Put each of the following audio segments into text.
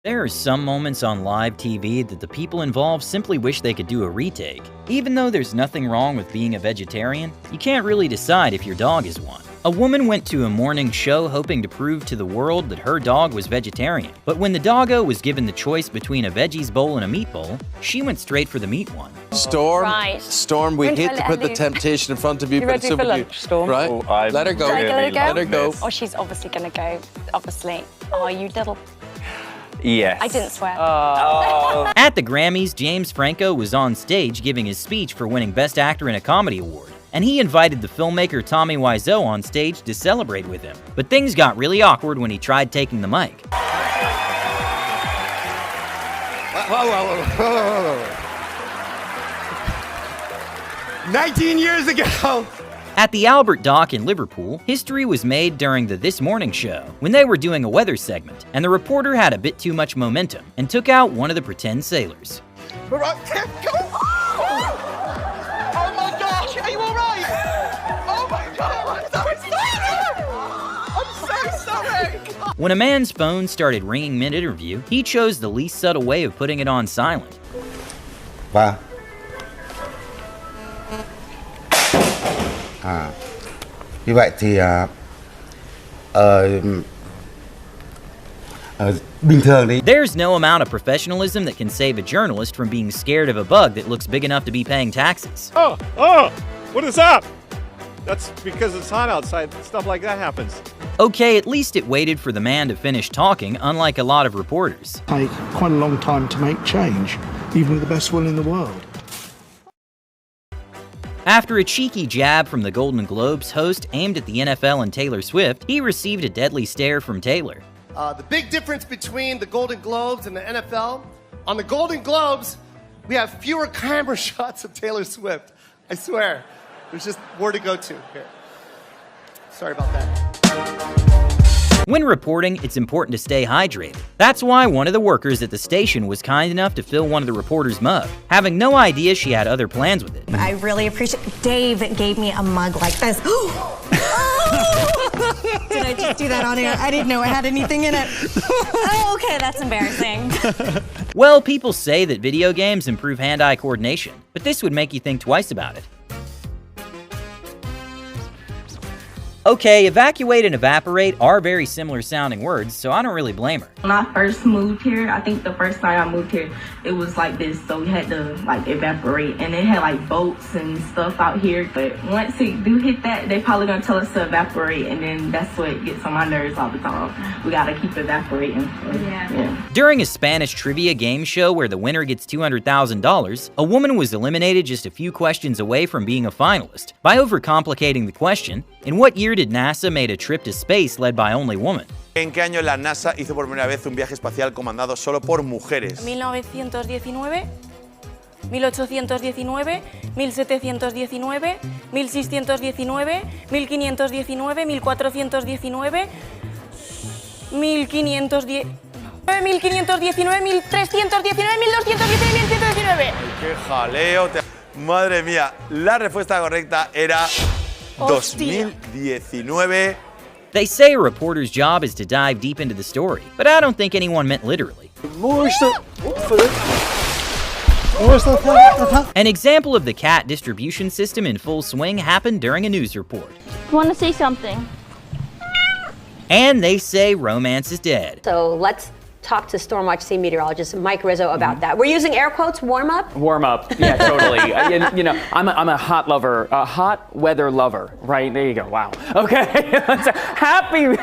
There are some moments on live TV that the people involved simply wish they could do a retake. Even though there's nothing wrong with being a vegetarian, you can't really decide if your dog is one. A woman went to a morning show hoping to prove to the world that her dog was vegetarian. But when the doggo was given the choice between a veggies bowl and a meat bowl, she went straight for the meat one. Storm, Right. Storm, we hate to put the temptation in front of you, but it's ready up for to you. lunch, Storm? Right? Oh, I'm Let her go. Let her go? Let her go. Oh, she's obviously gonna go. Obviously. Oh, you little. Yes. I didn't swear. At the Grammys, James Franco was on stage giving his speech for winning Best Actor in a Comedy Award, and he invited the filmmaker Tommy Wiseau on stage to celebrate with him. But things got really awkward when he tried taking the mic. Whoa. 19 years ago. At the Albert Dock in Liverpool, history was made during the This Morning show when they were doing a weather segment, and the reporter had a bit too much momentum and took out one of the pretend sailors. Oh my gosh, are you all right? Oh my God, I'm so sorry. When a man's phone started ringing mid-interview, he chose the least subtle way of putting it on silent. Và như vậy thì bình thường đi. There's no amount of professionalism that can save a journalist from being scared of a bug that looks big enough to be paying taxes. Oh, what is up? That's because it's hot outside. Stuff like that happens. Okay, at least it waited for the man to finish talking, unlike a lot of reporters. Take quite a long time to make change, even with the best will in the world. After a cheeky jab from the Golden Globes host aimed at the NFL and Taylor Swift, he received a deadly stare from Taylor. The big difference between the Golden Globes and the NFL, on the Golden Globes, we have fewer camera shots of Taylor Swift. I swear. There's just more to go to here. Sorry about that. When reporting, it's important to stay hydrated. That's why one of the workers at the station was kind enough to fill one of the reporter's mug, having no idea she had other plans with it. I really appreciate Dave gave me a mug like this. Did I just do that on air? I didn't know it had anything in it. Oh, okay, that's embarrassing. Well, people say that video games improve hand-eye coordination, but this would make you think twice about it. Okay, evacuate and evaporate are very similar sounding words, so I don't really blame her. When I first moved here, I think the first time I moved here, it was like this, so we had to like evaporate, and they had like boats and stuff out here, but once it do hit that, they probably gonna tell us to evaporate, and then that's what gets on my nerves all the time. We gotta keep evaporating. Yeah. During a Spanish trivia game show where the winner gets $200,000, a woman was eliminated just a few questions away from being a finalist by overcomplicating the question. In what year did NASA make a trip to space led by only women? ¿En qué año la NASA hizo por primera vez un viaje espacial comandado solo por mujeres? 1919, 1819, 1719, 1619, 1519, 1419, 1510... 1519, 1319, 1219, 1119. ¡Qué jaleo! Madre mía, la respuesta correcta era 2019. They say a reporter's job is to dive deep into the story, but I don't think anyone meant literally. An example of the cat distribution system in full swing happened during a news report. I want to say something. And they say romance is dead. So let's talk to Stormwatch Sea meteorologist Mike Rizzo about that. We're using air quotes, warm up? Warm up, yeah, totally. You know, I'm a hot lover, a hot weather lover, right? There you go, wow. Okay, happy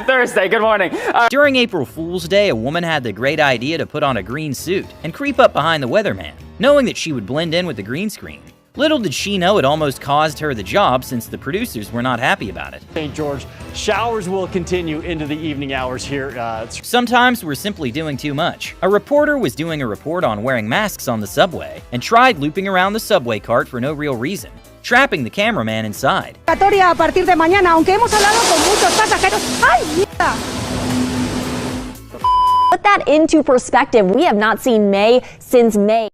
Thursday, good morning. During April Fool's Day, a woman had the great idea to put on a green suit and creep up behind the weatherman, knowing that she would blend in with the green screen. Little did she know it almost caused her the job since the producers were not happy about it. St. George, showers will continue into the evening hours here. Sometimes we're simply doing too much. A reporter was doing a report on wearing masks on the subway and tried looping around the subway cart for no real reason, trapping the cameraman inside. A partir de mañana, aunque hemos hablado con muchos pasajeros. ¡Ay, mierda! Put that into perspective. We have not seen May since May.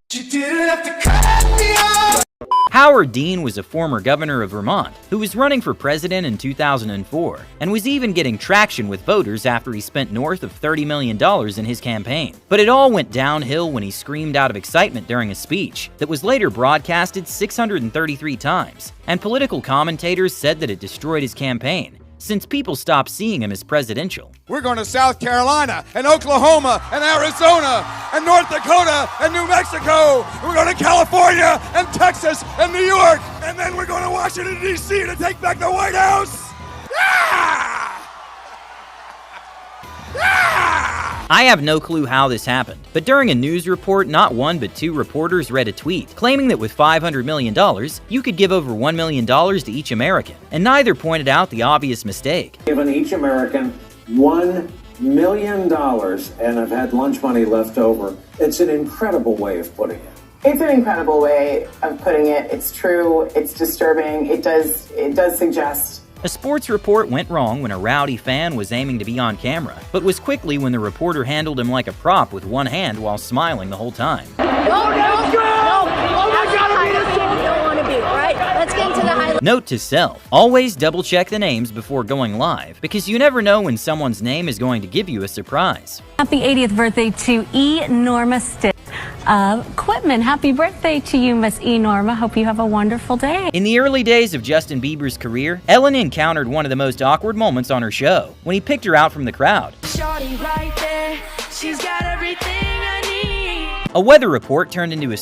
Howard Dean was a former governor of Vermont who was running for president in 2004 and was even getting traction with voters after he spent north of $30 million in his campaign. But it all went downhill when he screamed out of excitement during a speech that was later broadcasted 633 times, and political commentators said that it destroyed his campaign, since people stopped seeing him as presidential. We're going to South Carolina and Oklahoma and Arizona and North Dakota and New Mexico. We're going to California and Texas and New York. And then we're going to Washington, D.C. to take back the White House. I have no clue how this happened, but during a news report, not one but two reporters read a tweet claiming that with $500 million, you could give over $1 million to each American, and neither pointed out the obvious mistake. Given each American $1 million and have had lunch money left over. It's an incredible way of putting it. It's an incredible way of putting it. It's true. It's disturbing. It does suggest. A sports report went wrong when a rowdy fan was aiming to be on camera, but was quickly when the reporter handled him like a prop with one hand while smiling the whole time. Note to self, always double check the names before going live, because you never know when someone's name is going to give you a surprise. Happy 80th birthday to E. Norma Stitt of Quitman. Happy birthday to you, Miss E. Norma. Hope you have a wonderful day. In the early days of Justin Bieber's career, Ellen encountered one of the most awkward moments on her show when he picked her out from the crowd. Shorty right there, she's got everything I need. A weather report turned into a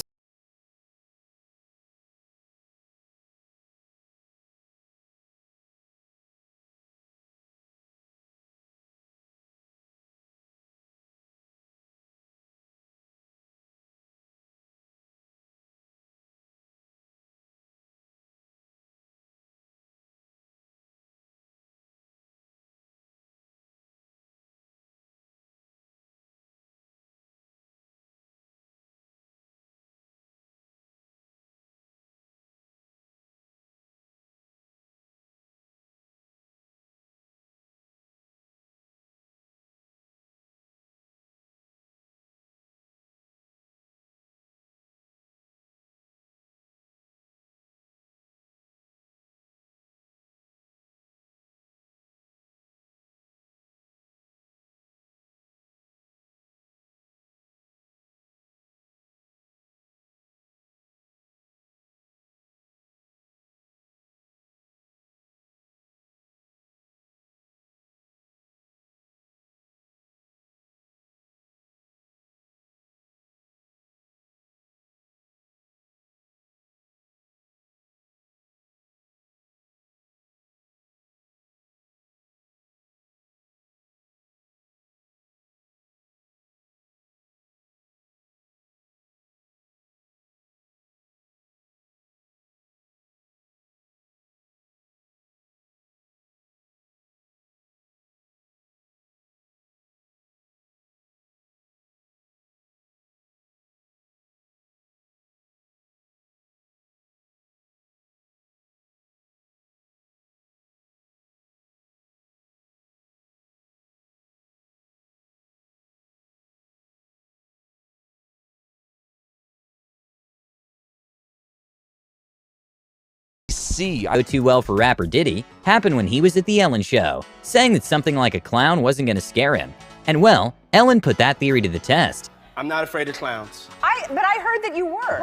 go too well for rapper Diddy happened when he was at the Ellen show, saying that something like a clown wasn't going to scare him. And well, Ellen put that theory to the test. I'm not afraid of clowns. But I heard that you were.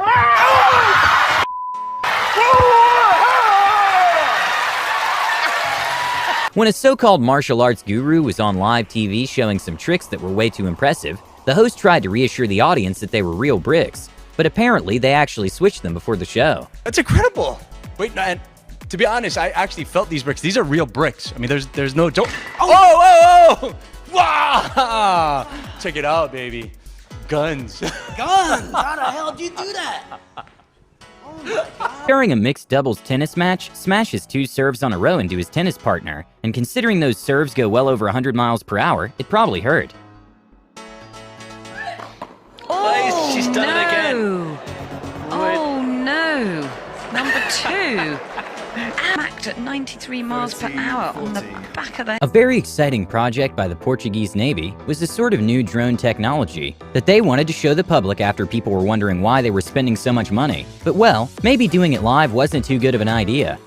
When a so-called martial arts guru was on live TV showing some tricks that were way too impressive, the host tried to reassure the audience that they were real bricks, but apparently they actually switched them before the show. That's incredible. Wait, no, and to be honest, I actually felt these bricks. These are real bricks. I mean, there's no joke. Oh! Wow! Check it out, baby. Guns. Guns? How the hell did you do that? During a mixed doubles tennis match, smashes 2 serves on a row into his tennis partner, and considering those serves go well over 100 miles per hour, it probably hurt. Oh, she's done it again. Oh no. Number 2. smacked at 93 miles per hour on the back of the... A very exciting project by the Portuguese Navy was a sort of new drone technology that they wanted to show the public after people were wondering why they were spending so much money. But well, maybe doing it live wasn't too good of an idea.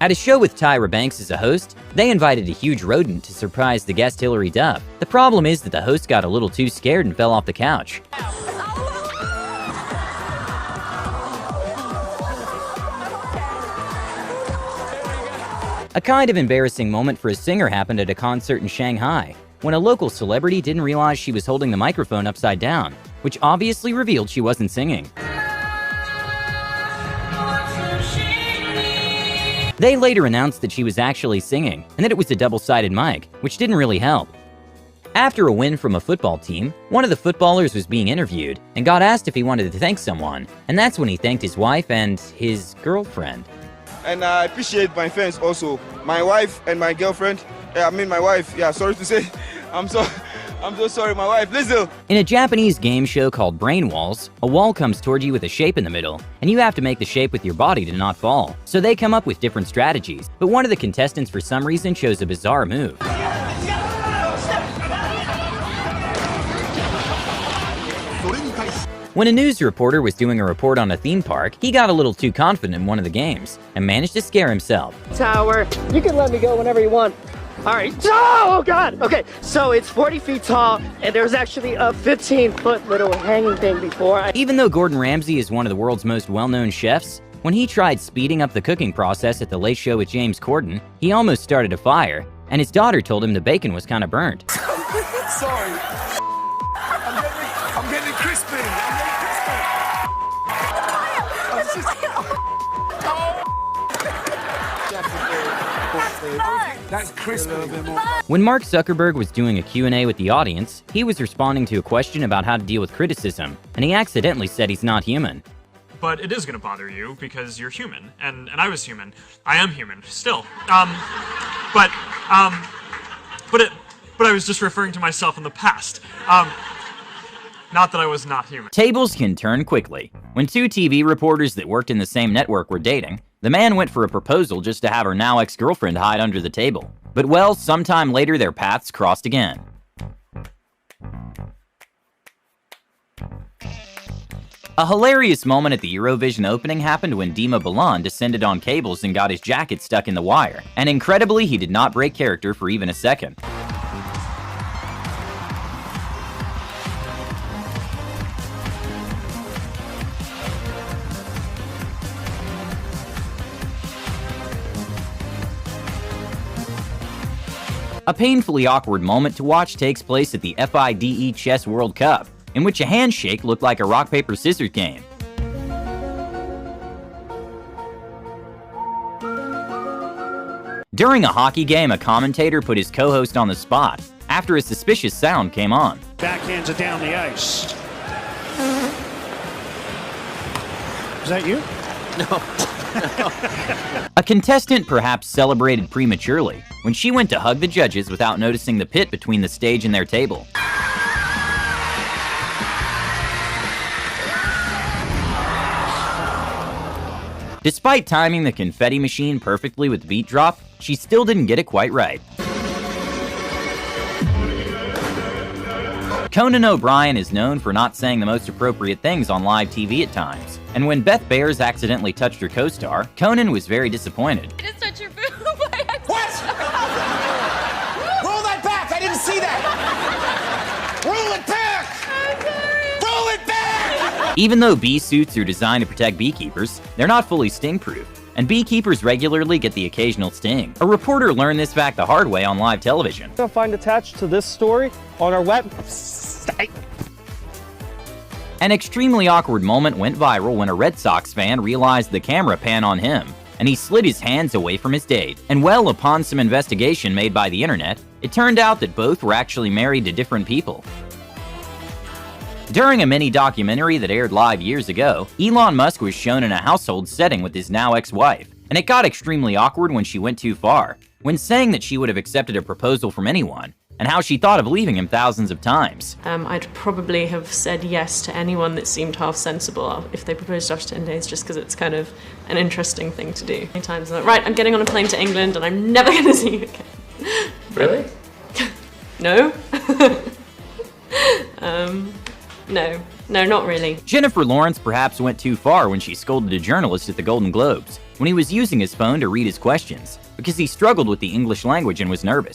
At a show with Tyra Banks as a host, they invited a huge rodent to surprise the guest Hilary Duff. The problem is that the host got a little too scared and fell off the couch. A kind of embarrassing moment for a singer happened at a concert in Shanghai, when a local celebrity didn't realize she was holding the microphone upside down, which obviously revealed she wasn't singing. They later announced that she was actually singing, and that it was a double-sided mic, which didn't really help. After a win from a football team, one of the footballers was being interviewed and got asked if he wanted to thank someone, and that's when he thanked his wife and his girlfriend. And I appreciate my fans also. My wife and my girlfriend. My wife. Sorry to say. I'm so sorry, my wife. Listen. In a Japanese game show called Brain Walls, a wall comes toward you with a shape in the middle, and you have to make the shape with your body to not fall. So they come up with different strategies, but one of the contestants for some reason chose a bizarre move. When a news reporter was doing a report on a theme park, he got a little too confident in one of the games, and managed to scare himself. Tower, you can let me go whenever you want. All right. Oh, God. Okay, so it's 40 feet tall, and there's actually a 15-foot little hanging thing before. Even though Gordon Ramsay is one of the world's most well-known chefs, when he tried speeding up the cooking process at The Late Show with James Corden, he almost started a fire, and his daughter told him the bacon was kind of burnt. Sorry. I'm getting crispy. That's crispy. When Mark Zuckerberg was doing a Q&A with the audience, he was responding to a question about how to deal with criticism, and he accidentally said he's not human. But it is going to bother you because you're human, and I was human. I am human still. But I was just referring to myself in the past. Not that I was not human. Tables can turn quickly. When two TV reporters that worked in the same network were dating, the man went for a proposal just to have her now ex-girlfriend hide under the table. But well, sometime later their paths crossed again. A hilarious moment at the Eurovision opening happened when Dima Bilan descended on cables and got his jacket stuck in the wire. And incredibly, he did not break character for even a second. A painfully awkward moment to watch takes place at the FIDE Chess World Cup, in which a handshake looked like a rock-paper-scissors game. During a hockey game, a commentator put his co-host on the spot after a suspicious sound came on. Backhands it down the ice. Is that you? No. A contestant perhaps celebrated prematurely when she went to hug the judges without noticing the pit between the stage and their table. Despite timing the confetti machine perfectly with the beat drop, she still didn't get it quite right. Conan O'Brien is known for not saying the most appropriate things on live TV at times, and when Beth Bayers accidentally touched her co-star, Conan was very disappointed. I just touched your boob by accident. What? Roll that back! I didn't see that! Roll it back! I'm sorry. Roll it back! Even though bee suits are designed to protect beekeepers, they're not fully sting-proof, and beekeepers regularly get the occasional sting. A reporter learned this fact the hard way on live television. You'll find attached to this story on our website. An extremely awkward moment went viral when a Red Sox fan realized the camera pan on him, and he slid his hands away from his date. And well, upon some investigation made by the internet, it turned out that both were actually married to different people. During a mini documentary that aired live years ago, Elon Musk was shown in a household setting with his now ex-wife, and it got extremely awkward when she went too far. When saying that she would have accepted a proposal from anyone, and how she thought of leaving him thousands of times. I'd probably have said yes to anyone that seemed half sensible if they proposed after 10 days, just because it's kind of an interesting thing to do. Many times I'm like, right, I'm getting on a plane to England and I'm never going to see you again. Really? No. No, not really. Jennifer Lawrence perhaps went too far when she scolded a journalist at the Golden Globes when he was using his phone to read his questions because he struggled with the English language and was nervous.